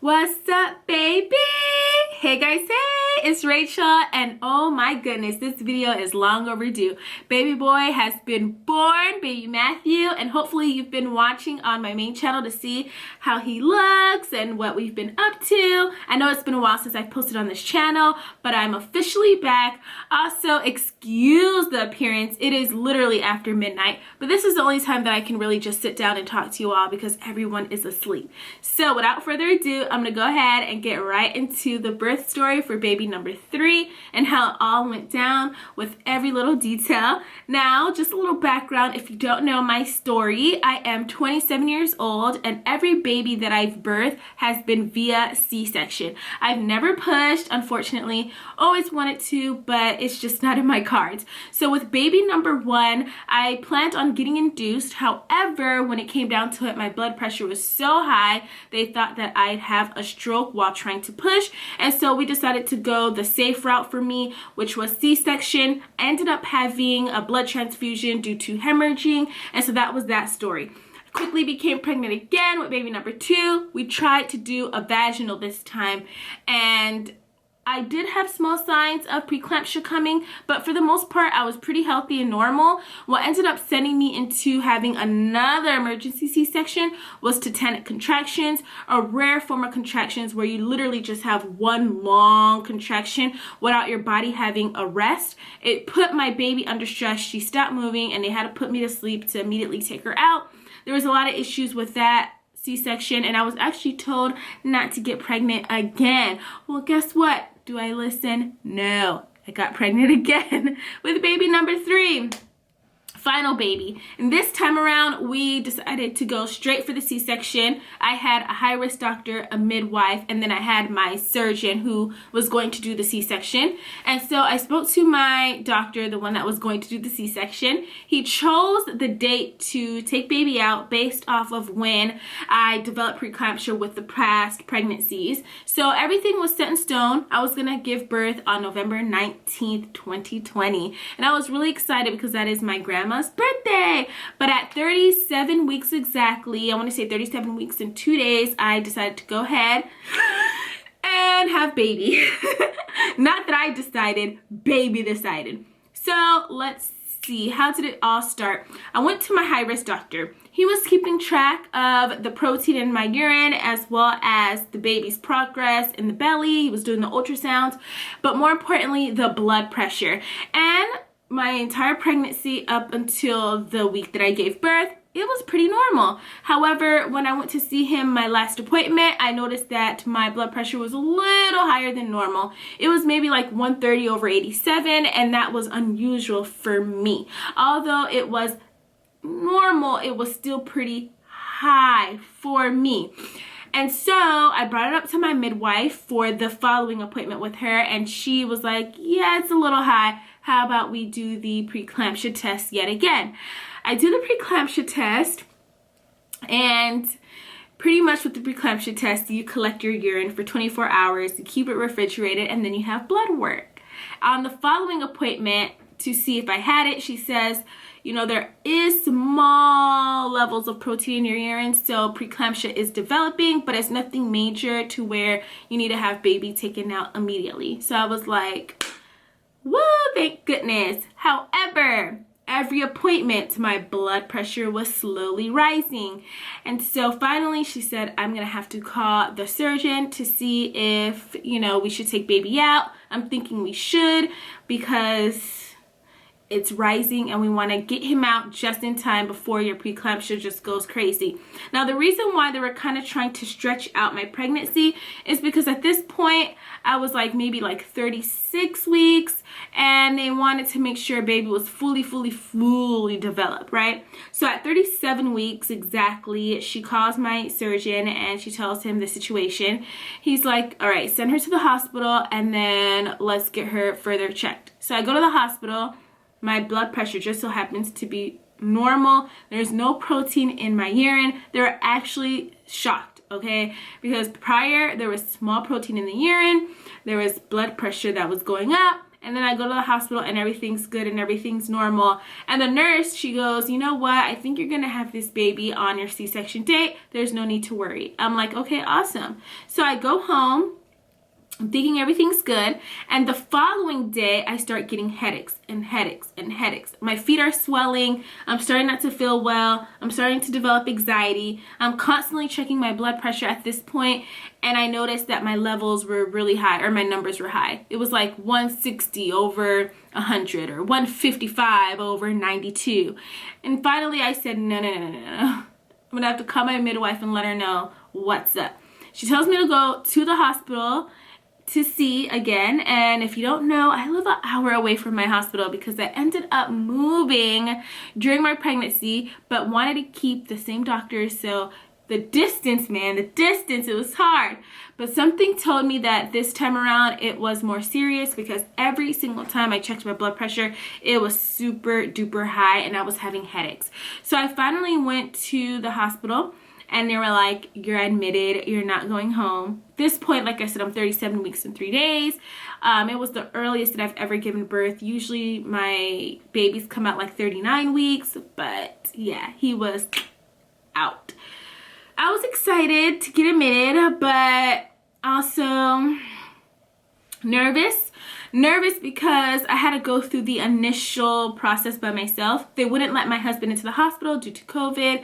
What's up, baby? Hey guys, hey, it's Rachel, and oh my goodness, this video is long overdue. Baby boy has been born, baby Matthew, and hopefully you've been watching on my main channel to see how he looks and what we've been up to. I know it's been a while since I've posted on this channel, but I'm officially back. Also, excuse the appearance. It is literally after midnight, but this is the only time that I can really just sit down and talk to you all because everyone is asleep. So without further ado, I'm gonna go ahead and get right into the birth story for baby number 3 and how it all went down with every little detail. Now, just a little background. If you don't know my story, I am 27 years old and every baby that I've birthed has been via C-section. I've never pushed, unfortunately. Always wanted to, but it's just not in my cards. So with baby number 1, I planned on getting induced. However, when it came down to it, my blood pressure was so high, they thought that I'd have a stroke while trying to push, and so we decided to go the safe route for me, which was C-section. I ended up having a blood transfusion due to hemorrhaging, and so that was that story. Quickly became pregnant again with baby number 2. We tried to do a vaginal this time, and I did have small signs of preeclampsia coming, but for the most part, I was pretty healthy and normal. What ended up sending me into having another emergency C-section was tetanic contractions, a rare form of contractions where you literally just have one long contraction without your body having a rest. It put my baby under stress. She stopped moving, and they had to put me to sleep to immediately take her out. There was a lot of issues with that C-section, and I was actually told not to get pregnant again. Well, guess what? Do I listen? No. I got pregnant again with baby number 3. Final baby. And this time around, we decided to go straight for the C-section. I had a high-risk doctor, a midwife, and then I had my surgeon who was going to do the C-section. And so I spoke to my doctor, the one that was going to do the C-section. He chose the date to take baby out based off of when I developed preeclampsia with the past pregnancies. So everything was set in stone. I was gonna give birth on November 19th, 2020. And I was really excited because that is my grandma's birthday. But at 37 weeks exactly, I want to say 37 weeks and 2 days, I decided to go ahead and have baby. Not that I decided, baby decided. So let's see, how did it all start? I went to my high-risk doctor. He was keeping track of the protein in my urine as well as the baby's progress in the belly. He was doing the ultrasounds, but more importantly, the blood pressure. And my entire pregnancy up until the week that I gave birth, it was pretty normal. However, when I went to see him my last appointment, I noticed that my blood pressure was a little higher than normal. It was maybe like 130/87, and that was unusual for me. Although it was normal, it was still pretty high for me. And so I brought it up to my midwife for the following appointment with her, and she was like, yeah, it's a little high. How about we do the preeclampsia test yet again? I do the preeclampsia test, and pretty much with the preeclampsia test, you collect your urine for 24 hours, you keep it refrigerated, and then you have blood work. On the following appointment to see if I had it, she says, you know, there is small levels of protein in your urine, so preeclampsia is developing, but it's nothing major to where you need to have baby taken out immediately. So I was like, woo, thank goodness. However, every appointment, my blood pressure was slowly rising. And so finally she said, I'm gonna have to call the surgeon to see if, you know, we should take baby out. I'm thinking we should because it's rising and we want to get him out just in time before your preeclampsia just goes crazy. Now, the reason why they were kind of trying to stretch out my pregnancy is because at this point I was like maybe like 36 weeks, and they wanted to make sure baby was fully developed, right? So at 37 weeks exactly, she calls my surgeon and she tells him the situation. He's like, all right, send her to the hospital and then let's get her further checked. So I go to the hospital. My blood pressure just so happens to be normal. There's no protein in my urine. They were actually shocked, okay? Because prior, there was small protein in the urine. There was blood pressure that was going up. And then I go to the hospital and everything's good and everything's normal. And the nurse, she goes, you know what? I think you're going to have this baby on your C-section date. There's no need to worry. I'm like, okay, awesome. So I go home. I'm thinking everything's good, and the following day I start getting headaches and headaches and headaches. My feet are swelling. I'm starting not to feel well. I'm starting to develop anxiety. I'm constantly checking my blood pressure at this point, and I noticed that my levels were really high, or my numbers were high. It was like 160 over 100 or 155 over 92. And finally I said, no. I'm gonna have to call my midwife and let her know what's up. She tells me to go to the hospital to see again, and if you don't know, I live an hour away from my hospital because I ended up moving during my pregnancy, but wanted to keep the same doctors. So the distance, man, it was hard. But something told me that this time around it was more serious, because every single time I checked my blood pressure, it was super duper high and I was having headaches. So I finally went to the hospital. And they were like, you're admitted, you're not going home. At this point, like I said, I'm 37 weeks and 3 days. It was the earliest that I've ever given birth. Usually my babies come out like 39 weeks, but yeah, he was out. I was excited to get admitted, but also nervous because I had to go through the initial process by myself. They wouldn't let my husband into the hospital due to COVID.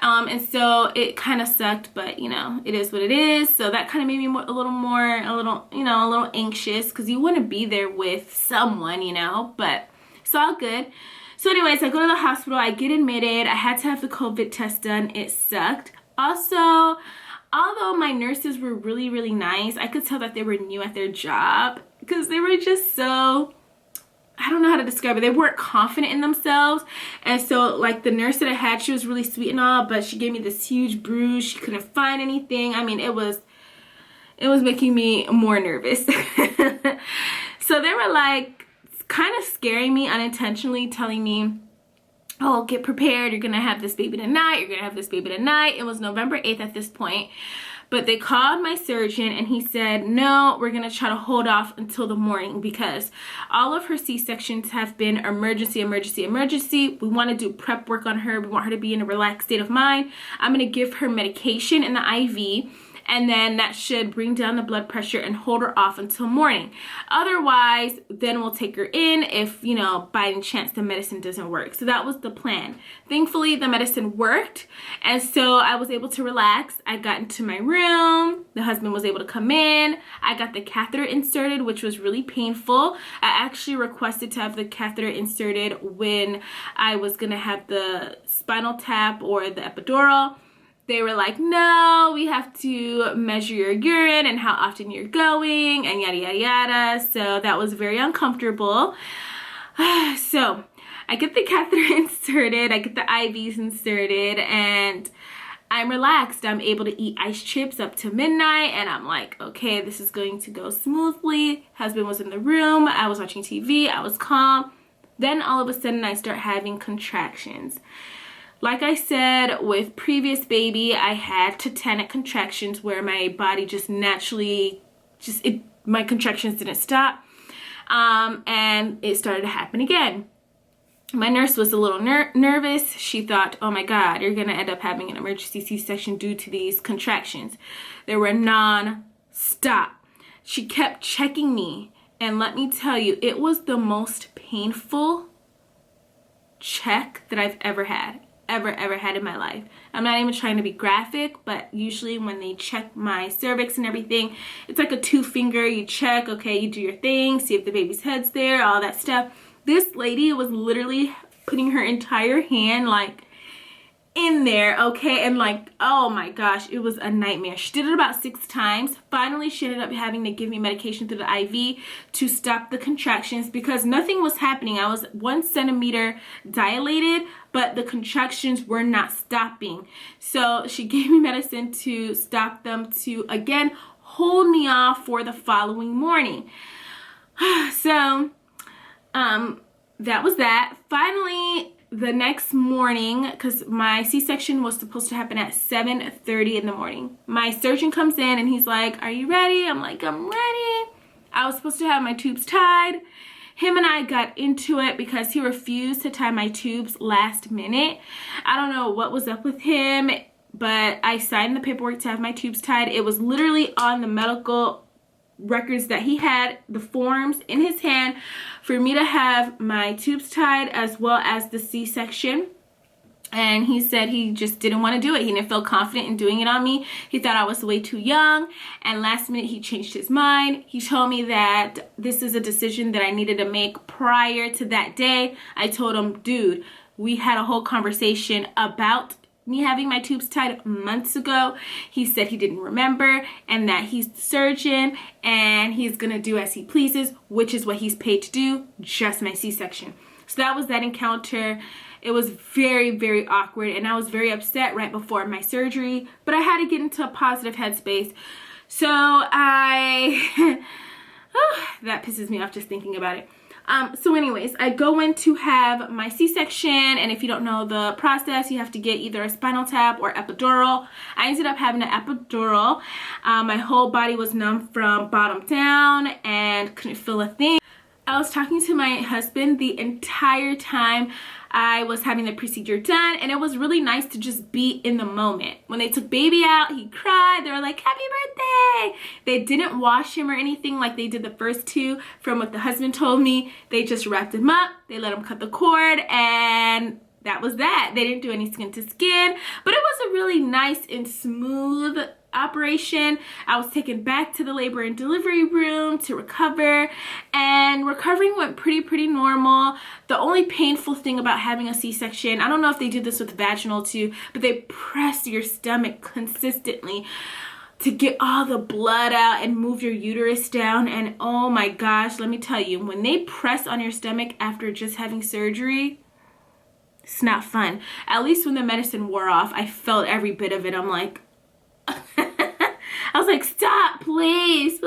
And so it kind of sucked, but you know, it is what it is. So that kind of made me a little anxious, because you want to be there with someone, you know, but it's all good. So anyways, I go to the hospital, I get admitted. I had to have the COVID test done. It sucked. Also, although my nurses were really, really nice, I could tell that they were new at their job, because they were just so, I don't know how to describe it. They weren't confident in themselves. And so like the nurse that I had, she was really sweet and all, but she gave me this huge bruise. She couldn't find anything. I mean, it was making me more nervous. So they were like kind of scaring me unintentionally, telling me, oh, get prepared. You're going to have this baby tonight. You're going to have this baby tonight. It was November 8th at this point. But they called my surgeon and he said, no, we're going to try to hold off until the morning, because all of her C-sections have been emergency. We want to do prep work on her. We want her to be in a relaxed state of mind. I'm going to give her medication in the IV, and then that should bring down the blood pressure and hold her off until morning. Otherwise, then we'll take her in if, you know, by any chance the medicine doesn't work. So that was the plan. Thankfully, the medicine worked, and so I was able to relax. I got into my room. The husband was able to come in. I got the catheter inserted, which was really painful. I actually requested to have the catheter inserted when I was gonna have the spinal tap or the epidural. They were like, no, we have to measure your urine and how often you're going and yada, yada, yada. So that was very uncomfortable. So I get the catheter inserted, I get the IVs inserted, and I'm relaxed. I'm able to eat ice chips up to midnight, and I'm like, okay, this is going to go smoothly. Husband was in the room. I was watching TV. I was calm. Then all of a sudden I start having contractions. Like I said, with previous baby, I had tetanic contractions where my body just naturally, my contractions didn't stop. And it started to happen again. My nurse was a little nervous. She thought, oh my God, you're going to end up having an emergency C-section due to these contractions. They were non-stop. She kept checking me. And let me tell you, it was the most painful check that I've ever had in my life. I'm not even trying to be graphic, but usually when they check my cervix and everything, it's like a 2-finger. You check, okay, you do your thing, see if the baby's head's there, all that stuff. This lady was literally putting her entire hand like in there, okay, and like, oh my gosh, it was a nightmare. She did it about 6 times. Finally, she ended up having to give me medication through the IV to stop the contractions, because nothing was happening. I was 1 centimeter dilated, but the contractions were not stopping. So she gave me medicine to stop them, to again hold me off for the following morning. So that was that. Finally, the next morning, because my C-section was supposed to happen at 7:30 in the morning, my surgeon comes in and he's like, are you ready? I'm like, I'm ready. I was supposed to have my tubes tied, him and I got into it because he refused to tie my tubes last minute. I don't know what was up with him, but I signed the paperwork to have my tubes tied. It was literally on the medical records that he had the forms in his hand for me to have my tubes tied as well as the C-section. And he said he just didn't want to do it. He didn't feel confident in doing it on me. He thought I was way too young. And last minute he changed his mind. He told me that this is a decision that I needed to make prior to that day. I told him, dude, we had a whole conversation about me having my tubes tied months ago. He said he didn't remember and that he's the surgeon and he's gonna do as he pleases, which is what he's paid to do, just my C-section. So that was that encounter. It was very, very awkward and I was very upset right before my surgery, but I had to get into a positive headspace. So that pisses me off just thinking about it. So anyways, I go in to have my C-section, and if you don't know the process, you have to get either a spinal tap or epidural. I ended up having an epidural. My whole body was numb from bottom down and couldn't feel a thing. I was talking to my husband the entire time I was having the procedure done, and it was really nice to just be in the moment. When they took baby out, he cried. They were like, happy birthday. They didn't wash him or anything like they did the first two. From what the husband told me, they just wrapped him up, they let him cut the cord, and that was that. They didn't do any skin to skin, but it was a really nice and smooth operation. I was taken back to the labor and delivery room to recover, and recovering went pretty normal. The only painful thing about having a C-section, I don't know if they did this with vaginal too, but they press your stomach consistently to get all the blood out and move your uterus down. And oh my gosh, let me tell you, when they press on your stomach after just having surgery, it's not fun. At least when the medicine wore off, I felt every bit of it. I'm like, I was like, stop, please.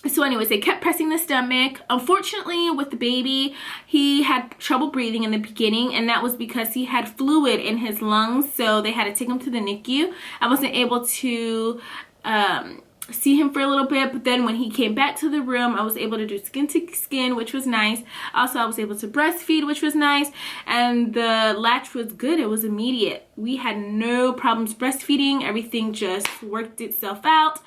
So anyways, they kept pressing the stomach. Unfortunately, with the baby, he had trouble breathing in the beginning, and that was because he had fluid in his lungs, so they had to take him to the NICU. I wasn't able to see him for a little bit, but then when he came back to the room, I was able to do skin to skin, which was nice. Also, I was able to breastfeed, which was nice, and the latch was good. It was immediate. We had no problems breastfeeding. Everything just worked itself out,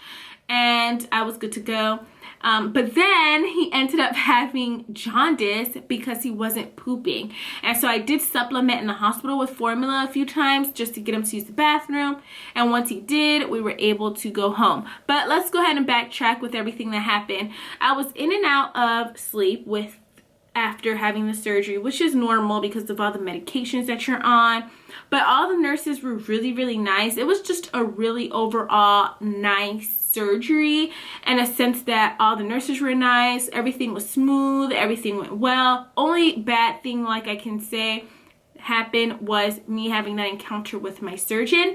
and I was good to go. But then he ended up having jaundice because he wasn't pooping. And so I did supplement in the hospital with formula a few times just to get him to use the bathroom. And once he did, we were able to go home. But let's go ahead and backtrack with everything that happened. I was in and out of sleep after having the surgery, which is normal because of all the medications that you're on. But all the nurses were really nice. It was just a really overall nice surgery, in a sense that all the nurses were nice, everything was smooth, everything went well. Only bad thing, like I can say, happened was me having that encounter with my surgeon.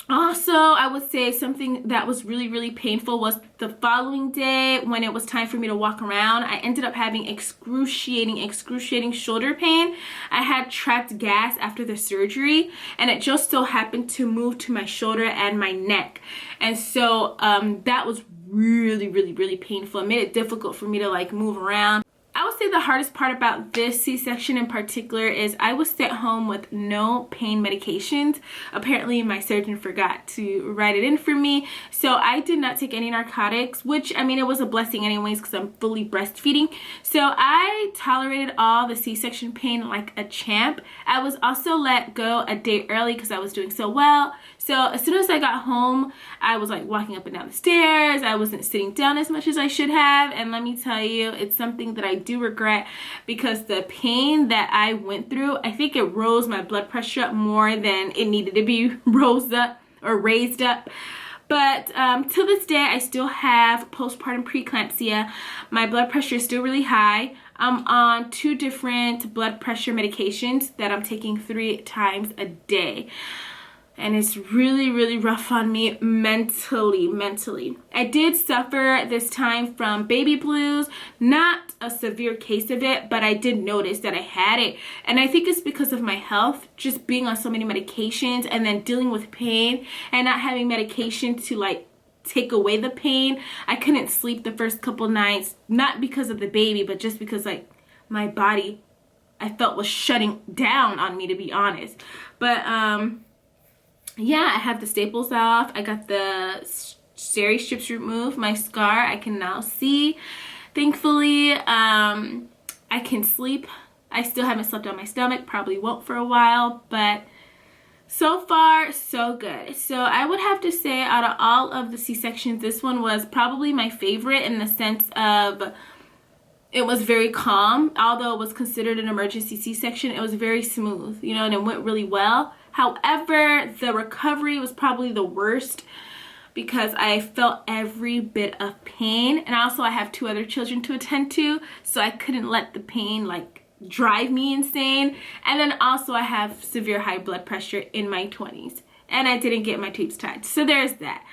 Also, I would say something that was really painful was the following day when it was time for me to walk around. I ended up having excruciating shoulder pain. I had trapped gas after the surgery, and it just so happened to move to my shoulder and my neck. And so that was really painful. It made it difficult for me to like move around. I would say the hardest part about this C-section in particular is I was sent home with no pain medications. Apparently my surgeon forgot to write it in for me, so I did not take any narcotics, which, I mean, it was a blessing anyways because I'm fully breastfeeding. So I tolerated all the C-section pain like a champ. I was also let go a day early because I was doing so well. So as soon as I got home, I was like walking up and down the stairs. I wasn't sitting down as much as I should have, and let me tell you, it's something that I do regret because the pain that I went through, I think it rose my blood pressure up more than it needed to be raised up. But to this day, I still have postpartum preeclampsia. My blood pressure is still really high. I'm on 2 different blood pressure medications that I'm taking 3 times a day. And it's really rough on me mentally. I did suffer this time from baby blues, not a severe case of it, but I did notice that I had it. And I think it's because of my health, just being on so many medications and then dealing with pain and not having medication to like take away the pain. I couldn't sleep the first couple nights, not because of the baby, but just because like my body, I felt, was shutting down on me, to be honest. But yeah, I have the staples off. I got the steri strips removed. My scar I can now see, thankfully. I can sleep. I still haven't slept on my stomach, probably won't for a while, but so far so good. So I would have to say, out of all of the C-sections, this one was probably my favorite, in the sense of it was very calm. Although it was considered an emergency C-section, it was very smooth, you know, and it went really well. However, the recovery was probably the worst, because I felt every bit of pain. And also I have 2 other children to attend to, so I couldn't let the pain like drive me insane. And then also I have severe high blood pressure in my 20s, and I didn't get my tubes tied. So there's that.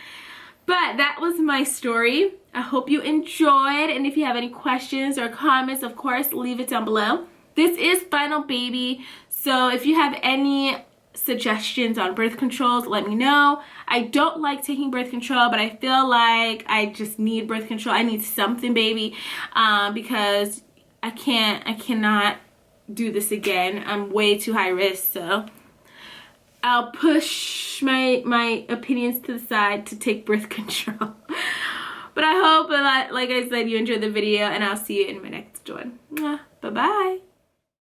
But that was my story. I hope you enjoyed, and if you have any questions or comments, of course, leave it down below. This is final baby, so if you have any suggestions on birth controls, let me know. I don't like taking birth control, but I feel like I just need birth control. I need something, baby, because I cannot do this again. I'm way too high risk, so I'll push my opinions to the side to take birth control. But I hope, like I said, you enjoyed the video, and I'll see you in my next one. Bye-bye.